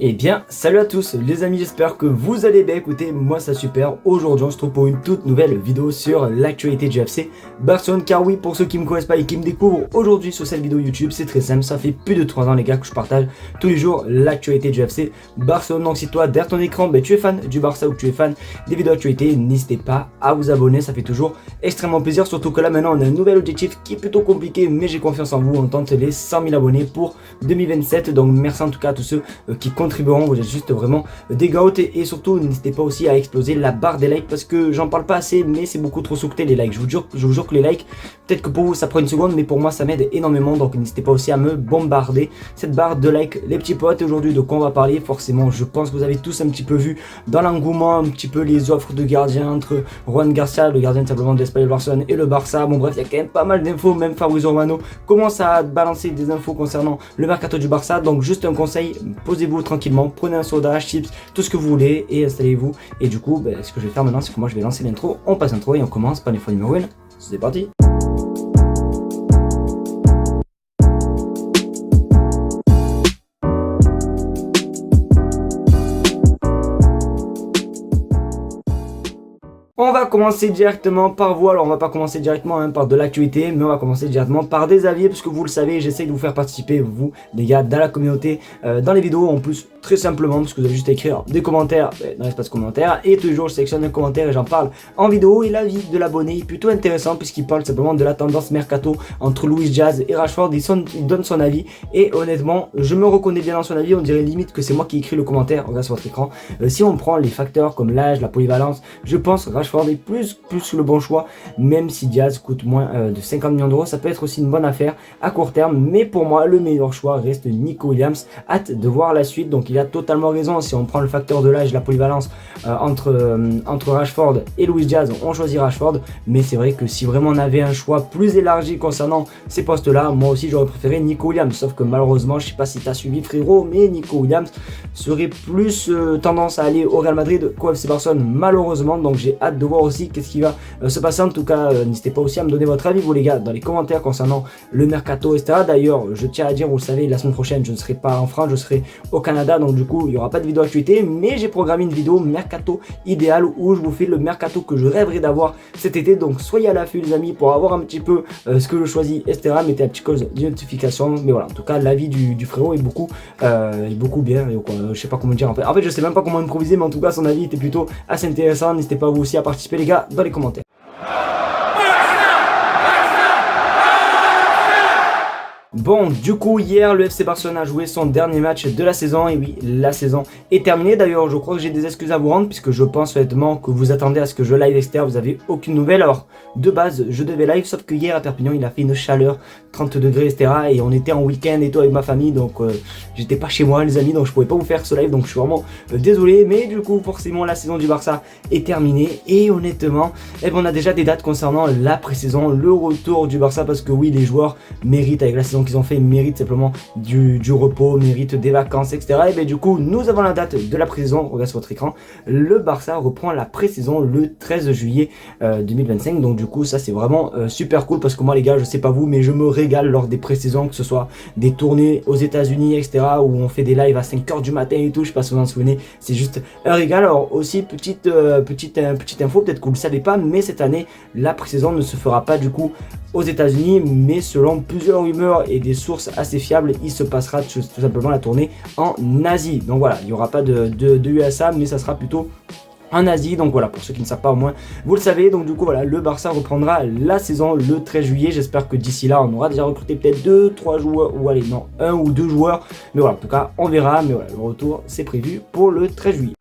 Eh bien, salut à tous les amis, j'espère que vous allez bien. Écoutez, moi ça super. Aujourd'hui on se retrouve pour une toute nouvelle vidéo sur l'actualité du FC Barcelone. Car oui, pour ceux qui me connaissent pas et qui me découvrent aujourd'hui sur cette vidéo YouTube, c'est très simple. Ça fait plus de 3 ans les gars que je partage tous les jours l'actualité du FC Barcelone. Donc si toi derrière ton écran, tu es fan du Barça ou que tu es fan des vidéos d'actualité, n'hésitez pas à vous abonner. Ça fait toujours extrêmement plaisir. Surtout que là maintenant on a un nouvel objectif qui est plutôt compliqué, mais j'ai confiance en vous. On tente les 100 000 abonnés pour 2027. Donc merci en tout cas à tous ceux qui contribueront. Vous êtes juste vraiment des goats et surtout n'hésitez pas aussi à exploser la barre des likes parce que j'en parle pas assez, mais c'est beaucoup trop sous-coté les likes. Je vous jure que les likes, peut-être que pour vous ça prend une seconde, mais pour moi ça m'aide énormément. Donc n'hésitez pas aussi à me bombarder cette barre de likes les petits potes. Aujourd'hui de quoi on va parler? Forcément je pense que vous avez tous un petit peu vu dans l'engouement un petit peu les offres de gardiens entre Juan Garcia, le gardien simplement de l'Espagnol Barcelone, et le Barça. Bon bref, il y a quand même pas mal d'infos. Même Fabrizio Romano commence à balancer des infos concernant le mercato du Barça. Donc juste un conseil, posez-vous tranquillement, prenez un soda, chips, tout ce que vous voulez et installez-vous. Et du coup ce que je vais faire maintenant, c'est que moi je vais lancer l'intro. On passe l'intro et on commence par l'info numéro 1. C'est parti. On va commencer directement par vous. Alors on va pas commencer directement par de l'actualité, mais on va commencer directement par des avis, parce que vous le savez, j'essaie de vous faire participer, vous les gars, dans la communauté, dans les vidéos. En plus très simplement, parce que vous avez juste à écrire des commentaires dans l'espace commentaire, et tous les jours je sélectionne un commentaire et j'en parle en vidéo. Et l'avis de l'abonné est plutôt intéressant, puisqu'il parle simplement de la tendance mercato entre Luis Diaz et Rashford. Il donne son avis, et honnêtement je me reconnais bien dans son avis. On dirait limite que c'est moi qui écris le commentaire. Regarde sur votre écran. Si on prend les facteurs comme l'âge, la polyvalence, je pense Rashford est plus le bon choix, même si Diaz coûte moins de 50 millions d'euros. Ça peut être aussi une bonne affaire à court terme, mais pour moi le meilleur choix reste Nico Williams. Hâte de voir la suite. Donc il a totalement raison. Si on prend le facteur de l'âge, la polyvalence entre Rashford et Luis Diaz, on choisit Rashford. Mais c'est vrai que si vraiment on avait un choix plus élargi concernant ces postes là, moi aussi j'aurais préféré Nico Williams. Sauf que malheureusement, je sais pas si tu as suivi frérot, mais Nico Williams serait plus tendance à aller au Real Madrid qu'au FC Barcelone malheureusement. Donc j'ai hâte de voir aussi qu'est-ce qui va se passer. En tout cas n'hésitez pas aussi à me donner votre avis vous les gars dans les commentaires concernant le mercato etc. D'ailleurs je tiens à dire, vous le savez, la semaine prochaine je ne serai pas en France, je serai au Canada, donc du coup il n'y aura pas de vidéo actualité, mais j'ai programmé une vidéo mercato idéal où je vous fais le mercato que je rêverais d'avoir cet été. Donc soyez à l'affût les amis pour avoir un petit peu ce que je choisis etc. Mettez la petite cause de notification. Mais voilà, en tout cas l'avis du frérot est beaucoup bien. Je sais pas comment dire en fait je sais même pas comment improviser, mais en tout cas son avis était plutôt assez intéressant. N'hésitez pas vous aussi à participer les gars dans les commentaires. Bon, du coup, hier, le FC Barcelone a joué son dernier match de la saison. Et oui, la saison est terminée. D'ailleurs, je crois que j'ai des excuses à vous rendre, puisque je pense honnêtement que vous attendez à ce que je live, etc. Vous avez aucune nouvelle. Alors, de base, je devais live, sauf que hier à Perpignan, il a fait une chaleur, 30 degrés, etc. Et on était en week-end et tout avec ma famille. Donc, j'étais pas chez moi, les amis. Donc, je pouvais pas vous faire ce live. Donc, je suis vraiment désolé. Mais du coup, forcément, la saison du Barça est terminée. Et honnêtement, on a déjà des dates concernant la pré-saison, le retour du Barça. Parce que oui, les joueurs méritent, avec la saison qu'ils ont fait, méritent simplement du repos, méritent des vacances etc. Et bien du coup nous avons la date de la pré-saison. Regarde sur votre écran, le Barça reprend la pré-saison le 13 juillet 2025. Donc du coup ça c'est vraiment super cool, parce que moi les gars, je sais pas vous, mais je me régale lors des pré-saisons, que ce soit des tournées aux États-Unis etc. où on fait des lives à 5h du matin et tout. Je sais pas si vous en souvenez, c'est juste un régal. Alors aussi petite info, peut-être que vous le savez pas, mais cette année la pré-saison ne se fera pas du coup aux États-Unis, mais selon plusieurs rumeurs et des sources assez fiables, il se passera tout simplement la tournée en Asie. Donc voilà, il n'y aura pas de USA, mais ça sera plutôt en Asie. Donc voilà, pour ceux qui ne savent pas, au moins vous le savez. Donc du coup voilà, le Barça reprendra la saison le 13 juillet. J'espère que d'ici là on aura déjà recruté peut-être 2-3 joueurs, ou allez non, 1 ou 2 joueurs, mais voilà, en tout cas on verra. Mais voilà, le retour c'est prévu pour le 13 juillet.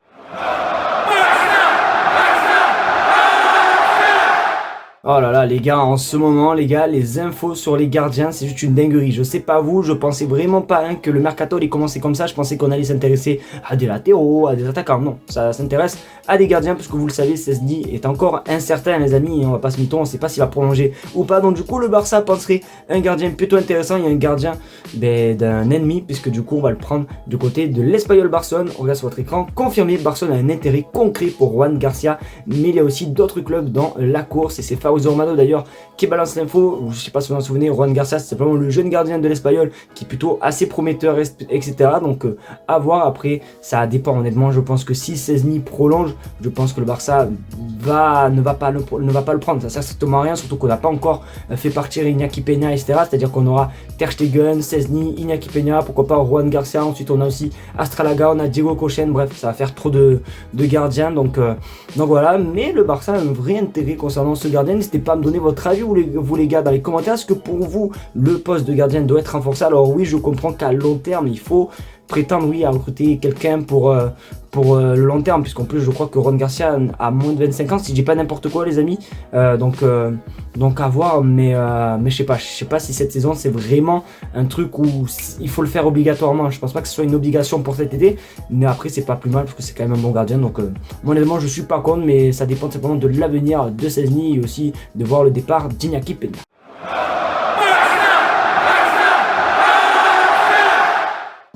Oh là là les gars, en ce moment les gars, les infos sur les gardiens c'est juste une dinguerie. Je sais pas vous, je pensais vraiment pas que le mercato allait commencer comme ça. Je pensais qu'on allait s'intéresser à des latéraux, à des attaquants. Non, ça s'intéresse à des gardiens, parce que vous le savez, Szczęsny est encore incertain les amis, on va pas se mytho, on sait pas s'il va prolonger ou pas. Donc du coup le Barça penserait un gardien plutôt intéressant. Il y a un gardien d'un ennemi, puisque du coup on va le prendre du côté de l'Espagnol Barcelone. On regarde sur votre écran, confirmé, Barcelone a un intérêt concret pour Juan Garcia, mais il y a aussi d'autres clubs dans la course, et c'est Fausto Romano d'ailleurs qui balance l'info. Je sais pas si vous en souvenez, Juan Garcia c'est simplement le jeune gardien de l'Espagnol qui est plutôt assez prometteur, etc. Donc à voir. Après ça dépend honnêtement. Je pense que si Szczęsny prolonge, je pense que le Barça ne va pas le prendre. Ça sert strictement à rien, surtout qu'on n'a pas encore fait partir Iñaki Peña, etc. C'est-à-dire qu'on aura Ter Stegen, Szczęsny, Iñaki Peña, pourquoi pas Juan Garcia. Ensuite on a aussi Astralaga, on a Diego Kochen. Bref, ça va faire trop de gardiens. Donc voilà. Mais le Barça a un vrai intérêt concernant ce gardien. N'hésitez pas à me donner votre avis, vous les gars, dans les commentaires. Est-ce que pour vous le poste de gardien doit être renforcé? Alors oui, je comprends qu'à long terme il faut prétendre à recruter quelqu'un pour le long terme, puisqu'en plus je crois que Juan Garcia a moins de 25 ans, si je dis pas n'importe quoi les amis, donc à voir, mais je sais pas si cette saison c'est vraiment un truc où il faut le faire obligatoirement. Je pense pas que ce soit une obligation pour cet été, mais après c'est pas plus mal parce que c'est quand même un bon gardien, donc honnêtement je suis pas contre, mais ça dépend simplement de l'avenir de Szczęsny et aussi de voir le départ d'Iñaki Peña.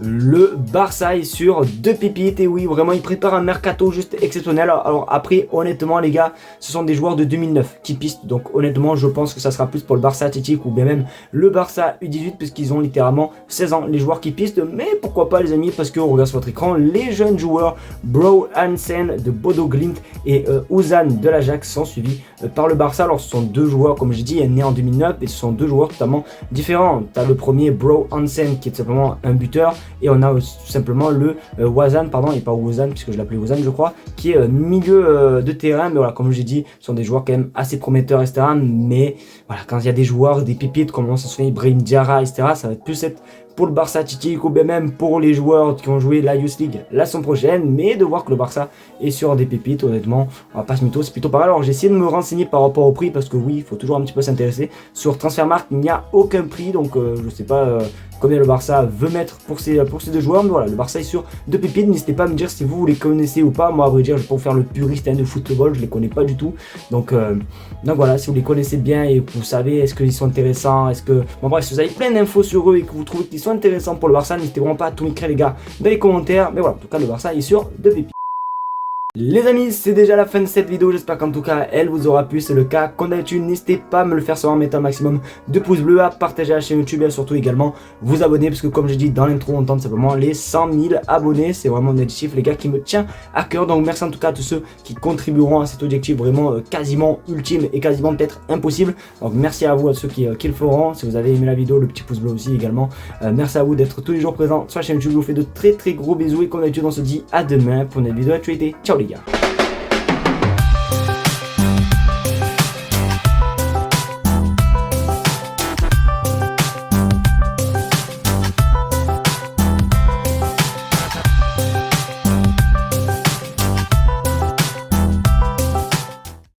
Le Barça est sur deux pépites et oui, vraiment il prépare un mercato juste exceptionnel. Alors après, honnêtement les gars, ce sont des joueurs de 2009 qui pistent, donc honnêtement je pense que ça sera plus pour le Barça Athletic ou bien même le Barça U18 puisqu'ils ont littéralement 16 ans les joueurs qui pistent. Mais pourquoi pas les amis, parce que on regarde sur votre écran, les jeunes joueurs Bro Hansen de Bodo Glimt et Ozan de l'Ajax sont suivis par le Barça. Alors ce sont deux joueurs, comme j'ai dit, nés en 2009 et ce sont deux joueurs totalement différents. Tu as le premier Bro Hansen qui est simplement un buteur. Et on a tout simplement le Wazan, pardon, et pas Wazan, puisque je l'appelais Wazan, je crois, qui est milieu de terrain. Mais voilà, comme je dis, ce sont des joueurs quand même assez prometteurs, etc. Mais voilà, quand il y a des joueurs, des pépites, comme on s'en souvient, Ibrahim Diarra, etc., ça va être plus être pour le Barça Athletic ou bien même pour les joueurs qui ont joué la Youth League la saison prochaine. Mais de voir que le Barça est sur des pépites, honnêtement, on va pas se mytho, c'est plutôt pas mal. Alors j'ai essayé de me renseigner par rapport au prix parce que oui, il faut toujours un petit peu s'intéresser. Sur Transfermarkt, il n'y a aucun prix, donc je sais pas combien le Barça veut mettre pour ces deux joueurs. Mais voilà, le Barça est sur deux pépites. N'hésitez pas à me dire si vous les connaissez ou pas. Moi, à vrai dire, je vais pas vous faire le puriste de football, je les connais pas du tout. Donc voilà, si vous les connaissez bien et que vous savez est-ce qu'ils sont intéressants, est-ce que... Bon bref, si vous avez plein d'infos sur eux et que vous trouvez qu'ils sont intéressants pour le Barça, n'hésitez vraiment pas à tout m'écrire les gars dans les commentaires. Mais voilà, en tout cas le Barça est sur deux pépites. Les amis, c'est déjà la fin de cette vidéo, j'espère qu'en tout cas elle vous aura plu, c'est le cas. Comme d'habitude, n'hésitez pas à me le faire savoir en mettant un maximum de pouces bleus, à partager la chaîne YouTube et surtout également vous abonner, parce que comme j'ai dit dans l'intro, on tente simplement les 100 000 abonnés, c'est vraiment un objectif les gars qui me tient à cœur. Donc merci en tout cas à tous ceux qui contribueront à cet objectif vraiment quasiment ultime et quasiment peut-être impossible. Donc merci à vous, à ceux qui le feront. Si vous avez aimé la vidéo, le petit pouce bleu aussi également. Merci à vous d'être tous les jours présents sur la chaîne YouTube, je vous fais de très gros bisous et comme d'habitude on se dit à demain pour une vidéo d'actualité. Ciao les gars.